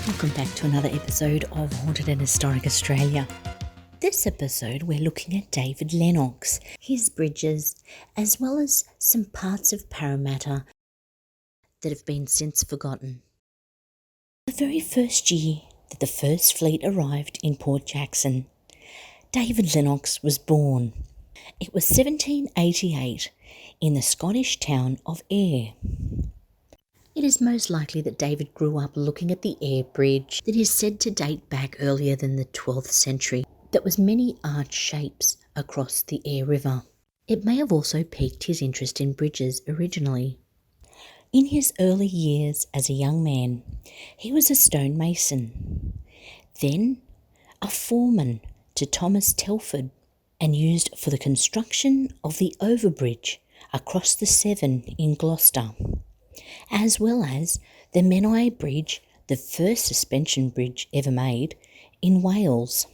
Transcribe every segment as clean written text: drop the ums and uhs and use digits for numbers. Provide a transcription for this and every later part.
Welcome back to another episode of Haunted and Historic Australia. This episode we're looking at David Lennox, his bridges, as well as some parts of Parramatta that have been since forgotten. The very first year that the first fleet arrived in Port Jackson, David Lennox was born. It was 1788 in the Scottish town of Ayr. It is most likely that David grew up looking at the Ayr Bridge that is said to date back earlier than the 12th century, that was many arch shapes across the Ayr River. It may have also piqued his interest in bridges originally. In his early years as a young man, he was a stonemason, then a foreman to Thomas Telford, and used for the construction of the overbridge across the Severn in Gloucester, as well as the Menai Bridge, the first suspension bridge ever made, in Wales.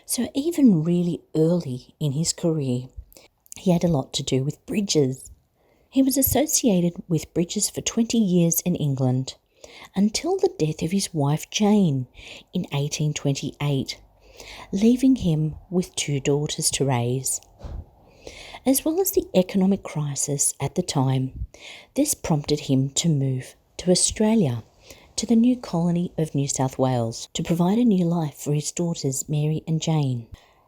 So even really early in his career, he had a lot to do with bridges. He was associated with bridges for 20 years in England, until the death of his wife Jane in 1828, leaving him with 2 daughters to raise. As well as the economic crisis at the time, this prompted him to move to Australia, to the new colony of New South Wales, to provide a new life for his daughters Mary and Jane.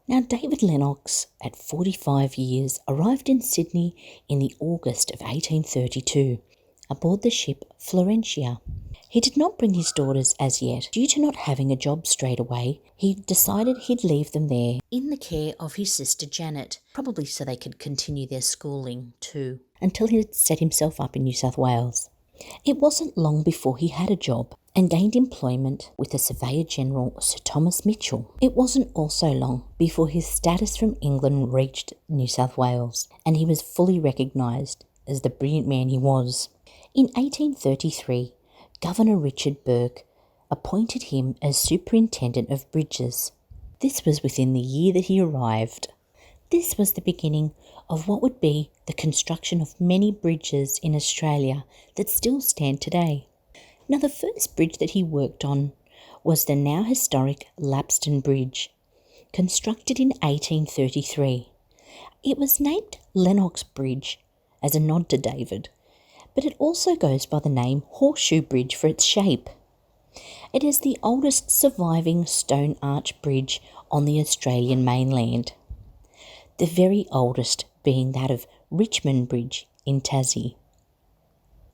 Now, David Lennox, at 45 years, arrived in Sydney in the August of 1832, aboard the ship Florentia. He did not bring his daughters as yet. Due to not having a job straight away, he decided he'd leave them there in the care of his sister Janet, probably so they could continue their schooling too, until he had set himself up in New South Wales. It wasn't long before he had a job and gained employment with the Surveyor General Sir Thomas Mitchell. It wasn't also long before his status from England reached New South Wales, and he was fully recognised as the brilliant man he was. In 1833, Governor Richard Burke appointed him as Superintendent of Bridges. This was within the year that he arrived. This was the beginning of what would be the construction of many bridges in Australia that still stand today. Now, the first bridge that he worked on was the now historic Lennoxs Bridge, constructed in 1833. It was named Lennox Bridge as a nod to David, but it also goes by the name Horseshoe Bridge for its shape. It is the oldest surviving stone arch bridge on the Australian mainland, the very oldest being that of Richmond Bridge in Tassie.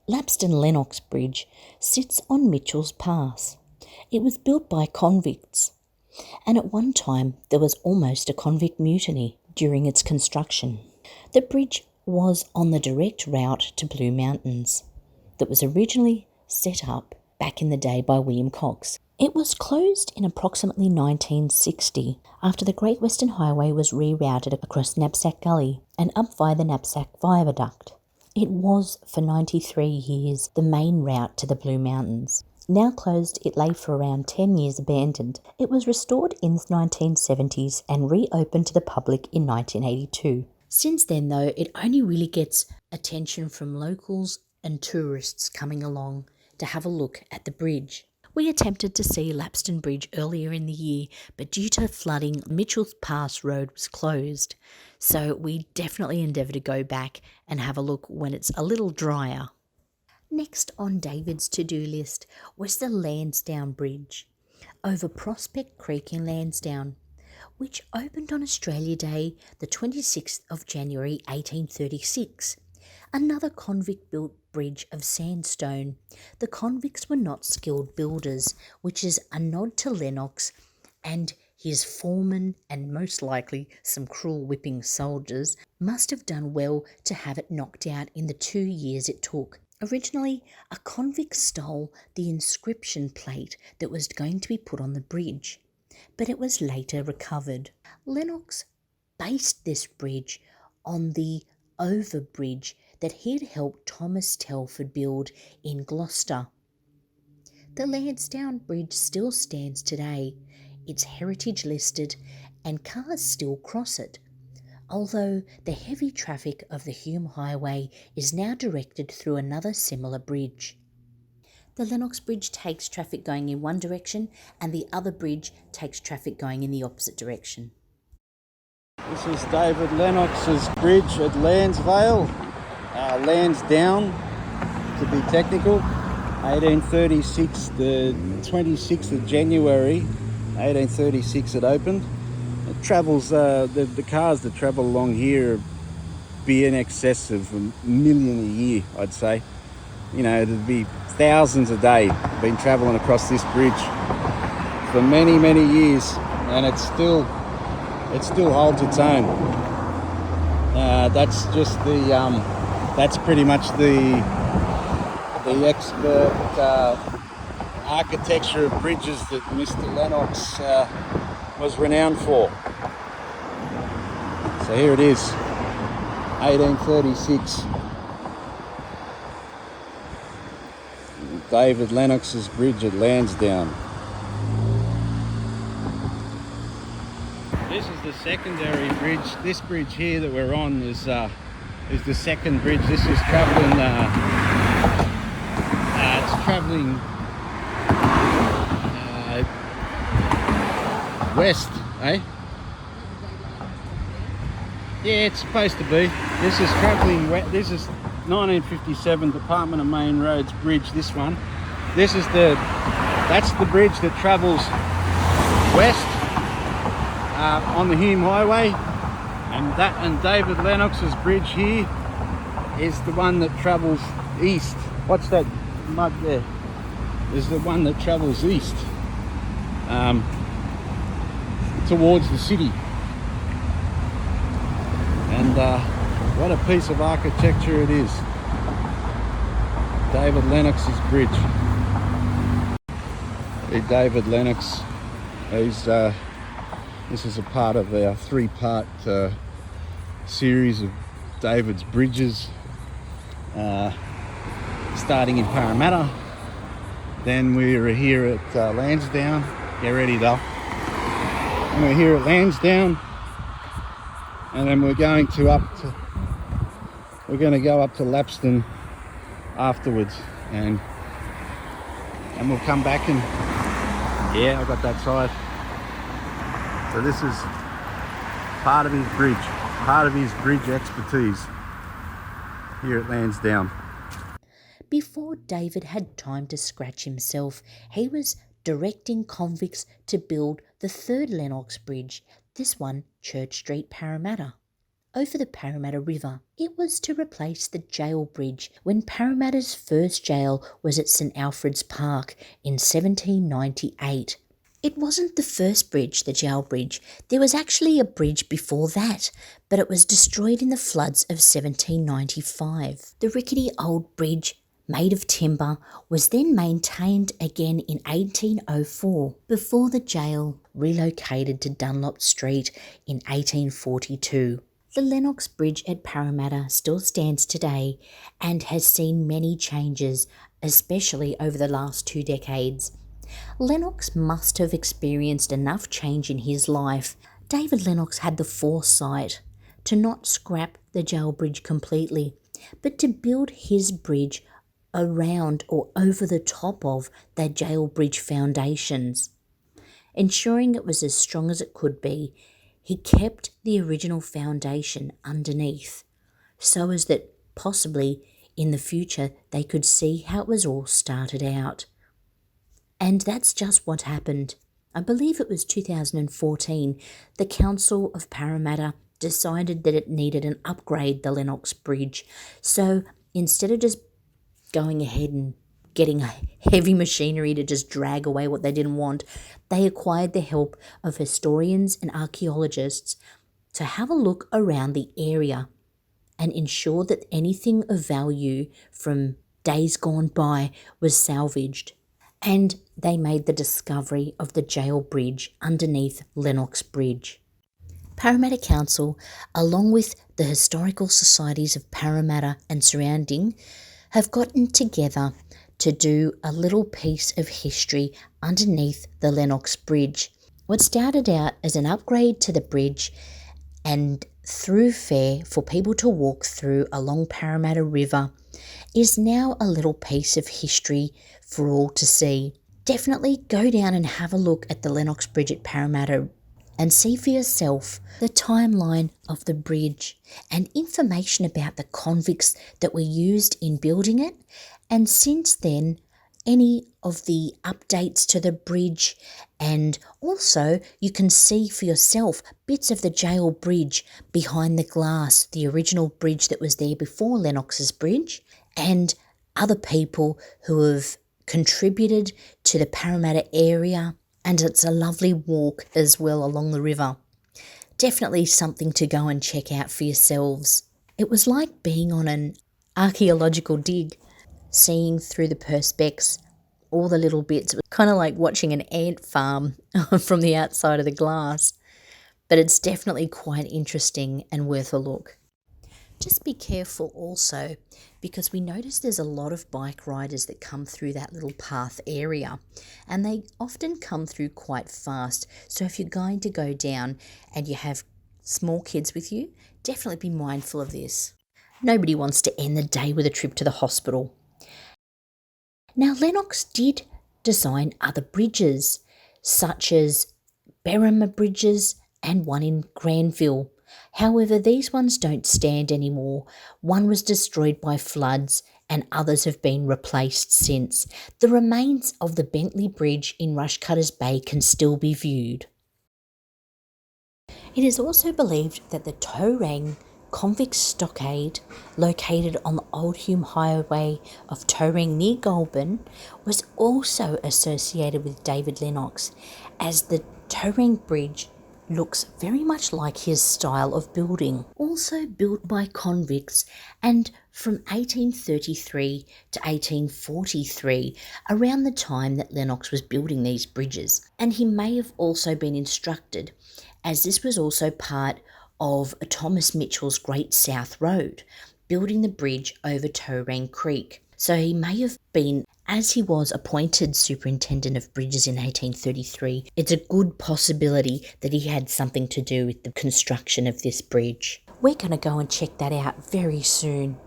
Lennox Bridge sits on Mitchell's Pass. It was built by convicts, and at one time there was almost a convict mutiny during its construction. The bridge was on the direct route to Blue Mountains that was originally set up back in the day by William Cox. It was closed in approximately 1960 after the Great Western Highway was rerouted across Knapsack Gully and up via the Knapsack Viaduct. It was for 93 years the main route to the Blue Mountains. Now closed, it lay for around 10 years abandoned. It was restored in the 1970s and reopened to the public in 1982. Since then, though, it only really gets attention from locals and tourists coming along to have a look at the bridge. We attempted to see Lennoxs Bridge earlier in the year, but due to flooding, Mitchell's Pass Road was closed. So we definitely endeavour to go back and have a look when it's a little drier. Next on David's to-do list was the Lansdowne Bridge over Prospect Creek in Lansdowne, which opened on Australia Day, the 26th of January 1836. Another convict-built bridge of sandstone. The convicts were not skilled builders, which is a nod to Lennox and his foreman, and most likely some cruel whipping soldiers must have done well to have it knocked out in the 2 years it took. Originally, a convict stole the inscription plate that was going to be put on the bridge, but it was later recovered. Lennox based this bridge on the overbridge that he'd helped Thomas Telford build in Gloucester. The Lansdowne Bridge still stands today. It's heritage listed and cars still cross it, although the heavy traffic of the Hume Highway is now directed through another similar bridge. The Lennox Bridge takes traffic going in one direction and the other bridge takes traffic going in the opposite direction. This is David Lennox's bridge at Lansvale, Lansdowne to be technical. 1836, the 26th of January 1836 it opened. It travels, the cars that travel along here be in excess of 1 million a year, I'd say. You know, there'd be thousands a day been travelling across this bridge for many, many years, and it still holds its own. That's just that's pretty much the expert architecture of bridges that Mr. Lennox was renowned for. So here it is, 1836. David Lennox's bridge at Lansdowne. This is the secondary bridge. This bridge here that we're on is the second bridge. This is travelling. It's travelling west, eh? Yeah, it's supposed to be. This is travelling west. This is 1957 Department of Main Roads bridge. This one. That's the bridge that travels west on the Hume Highway, and David Lennox's bridge here is the one that travels east. What's that mud there? Is the one that travels east towards the city. And what a piece of architecture it is. David Lennox's bridge. David Lennox, this is a part of our 3-part series of David's bridges, starting in Parramatta. Then we're here at Lansdowne. Get ready though. And we're here at Lansdowne, and then we're going to go up to Lapston afterwards, and we'll come back and yeah, I got that side. So this is part of his bridge expertise here at Lansdowne. Before David had time to scratch himself, he was directing convicts to build the third Lennox Bridge, this one Church Street, Parramatta, over the Parramatta River. It was to replace the jail bridge when Parramatta's first jail was at St Alfred's Park in 1798. It wasn't the first bridge, the jail bridge. There was actually a bridge before that, but it was destroyed in the floods of 1795. The rickety old bridge, made of timber, was then maintained again in 1804 before the jail relocated to Dunlop Street in 1842. The Lennox Bridge at Parramatta still stands today and has seen many changes, especially over the last 2 decades. Lennox must have experienced enough change in his life. David Lennox had the foresight to not scrap the jail bridge completely, but to build his bridge around or over the top of the jail bridge foundations. Ensuring it was as strong as it could be, he kept the original foundation underneath, so as that possibly in the future they could see how it was all started out. And that's just what happened. I believe it was 2014, the Council of Parramatta decided that it needed an upgrade, the Lennox Bridge. So instead of just going ahead and getting heavy machinery to just drag away what they didn't want, they acquired the help of historians and archaeologists to have a look around the area and ensure that anything of value from days gone by was salvaged. And they made the discovery of the jail bridge underneath Lennox Bridge. Parramatta Council, along with the Historical Societies of Parramatta and surrounding, have gotten together to do a little piece of history underneath the Lennox Bridge. What started out as an upgrade to the bridge and thoroughfare for people to walk through along Parramatta River is now a little piece of history for all to see. Definitely go down and have a look at the Lennox Bridge at Parramatta and see for yourself the timeline of the bridge and information about the convicts that were used in building it, and since then any of the updates to the bridge, and also you can see for yourself bits of the jail bridge behind the glass, the original bridge that was there before Lennox's Bridge, and other people who have contributed to the Parramatta area, and it's a lovely walk as well along the river. Definitely something to go and check out for yourselves. It was like being on an archaeological dig, seeing through the perspex all the little bits. It was kind of like watching an ant farm from the outside of the glass, but it's definitely quite interesting and worth a look. Just be careful also, because we notice there's a lot of bike riders that come through that little path area, and they often come through quite fast. So if you're going to go down and you have small kids with you, definitely be mindful of this. Nobody wants to end the day with a trip to the hospital. Now, Lennox did design other bridges, such as Parramatta Bridges and one in Granville. However, these ones don't stand anymore. One was destroyed by floods and others have been replaced since. The remains of the Bentley Bridge in Rushcutters Bay can still be viewed. It is also believed that the Taurang convict stockade, located on the Old Hume Highway of Taurang near Goulburn, was also associated with David Lennox, as the Taurang Bridge looks very much like his style of building. Also built by convicts, and from 1833 to 1843, around the time that Lennox was building these bridges. And he may have also been instructed, as this was also part of Thomas Mitchell's Great South Road, building the bridge over Taurang Creek. So he may have been, as he was appointed Superintendent of Bridges in 1833, it's a good possibility that he had something to do with the construction of this bridge. We're going to go and check that out very soon.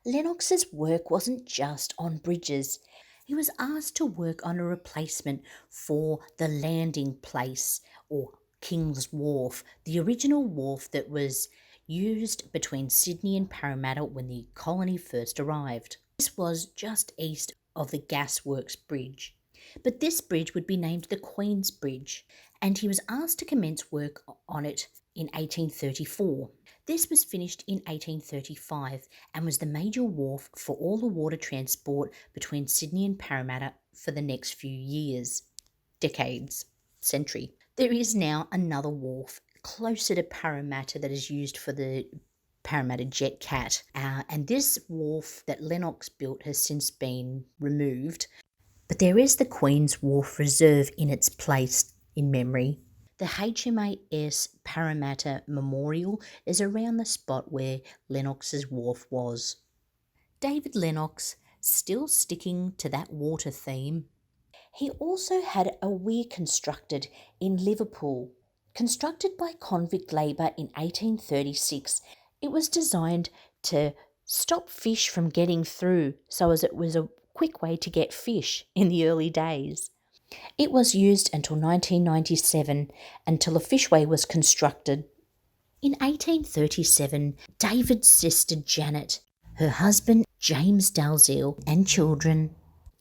Lennox's work wasn't just on bridges. He was asked to work on a replacement for the landing place, or King's Wharf, the original wharf that was used between Sydney and Parramatta when the colony first arrived. This was just east of the Gasworks Bridge, but this bridge would be named the Queen's Bridge, and he was asked to commence work on it in 1834. This was finished in 1835 and was the major wharf for all the water transport between Sydney and Parramatta for the next few years, decades, century. There is now another wharf closer to Parramatta that is used for the Parramatta Jet Cat, and this wharf that Lennox built has since been removed, but there is the Queen's Wharf Reserve in its place in memory. The HMAS Parramatta Memorial is around the spot where Lennox's wharf was. David Lennox, still sticking to that water theme, he also had a weir constructed in Liverpool. Constructed by convict labour in 1836, it was designed to stop fish from getting through, so as it was a quick way to get fish in the early days. It was used until 1997, until a fishway was constructed. In 1837, David's sister Janet, her husband James Dalziel, and children,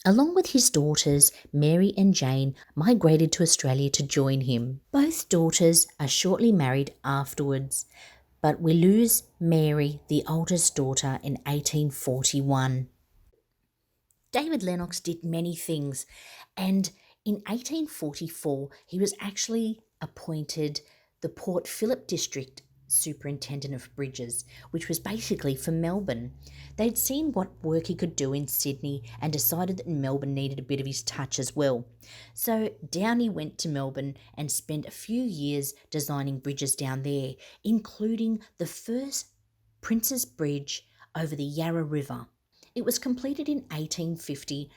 along with his daughters Mary and Jane, migrated to Australia to join him. Both daughters are shortly married afterwards, but we lose Mary, the oldest daughter, in 1841. David Lennox did many things, and in 1844 he was actually appointed the Port Phillip District Superintendent of Bridges, which was basically for Melbourne. They'd seen what work he could do in Sydney and decided that Melbourne needed a bit of his touch as well. So down he went to Melbourne and spent a few years designing bridges down there, including the first Prince's Bridge over the Yarra River. It was completed in 1850,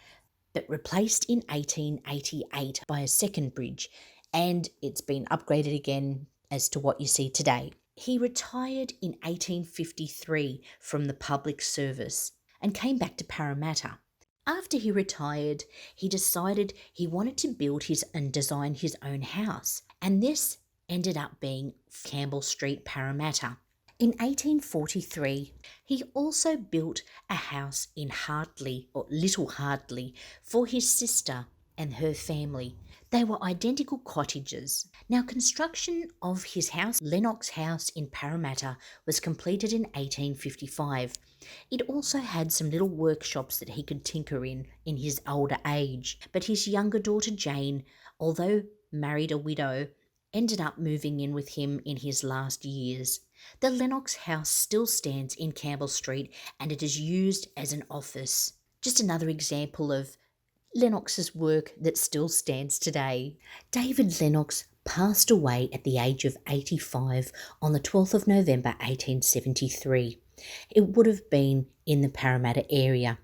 but replaced in 1888 by a second bridge, and it's been upgraded again as to what you see today. He retired in 1853 from the public service and came back to Parramatta. After he retired, he decided he wanted to build his and design his own house, and this ended up being Campbell Street, Parramatta. In 1843, he also built a house in Hartley, or Little Hartley, for his sister and her family. They were identical cottages. Now, construction of his house, Lennox House in Parramatta, was completed in 1855. It also had some little workshops that he could tinker in his older age. But his younger daughter Jane, although married a widow, ended up moving in with him in his last years. The Lennox House still stands in Campbell Street and it is used as an office. Just another example of Lennox's work that still stands today. David Lennox passed away at the age of 85 on the 12th of November 1873. It would have been in the Parramatta area,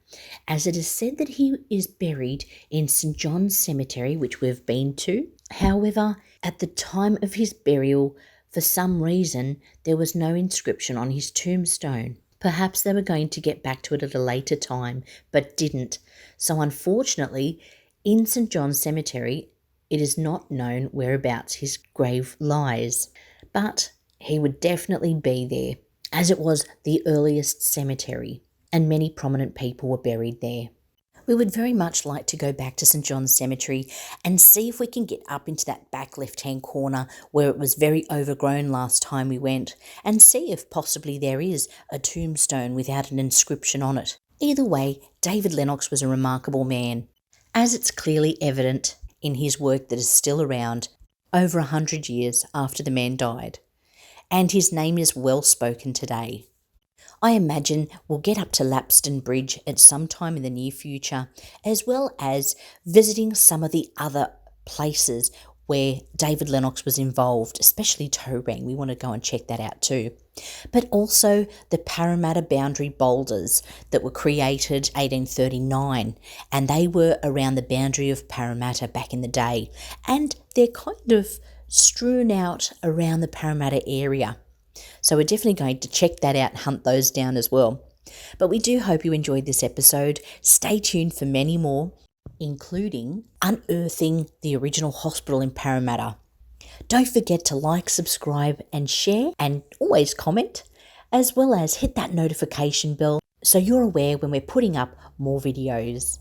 as it is said that he is buried in St John's Cemetery, which we've been to. However, at the time of his burial, for some reason, there was no inscription on his tombstone. Perhaps they were going to get back to it at a later time, but didn't. So unfortunately, in St John's Cemetery, it is not known whereabouts his grave lies. But he would definitely be there, as it was the earliest cemetery, and many prominent people were buried there. We would very much like to go back to St John's Cemetery and see if we can get up into that back left-hand corner where it was very overgrown last time we went, and see if possibly there is a tombstone without an inscription on it. Either way, David Lennox was a remarkable man, as it's clearly evident in his work that is still around over 100 years after the man died, and his name is well spoken today. I imagine we'll get up to Lennoxs Bridge at some time in the near future, as well as visiting some of the other places where David Lennox was involved, especially Torang. We want to go and check that out too. But also the Parramatta boundary boulders that were created 1839, and they were around the boundary of Parramatta back in the day, and they're kind of strewn out around the Parramatta area. So we're definitely going to check that out and hunt those down as well. But we do hope you enjoyed this episode. Stay tuned for many more, including unearthing the original hospital in Parramatta. Don't forget to like, subscribe and share, and always comment, as well as hit that notification bell so you're aware when we're putting up more videos.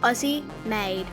Aussie made.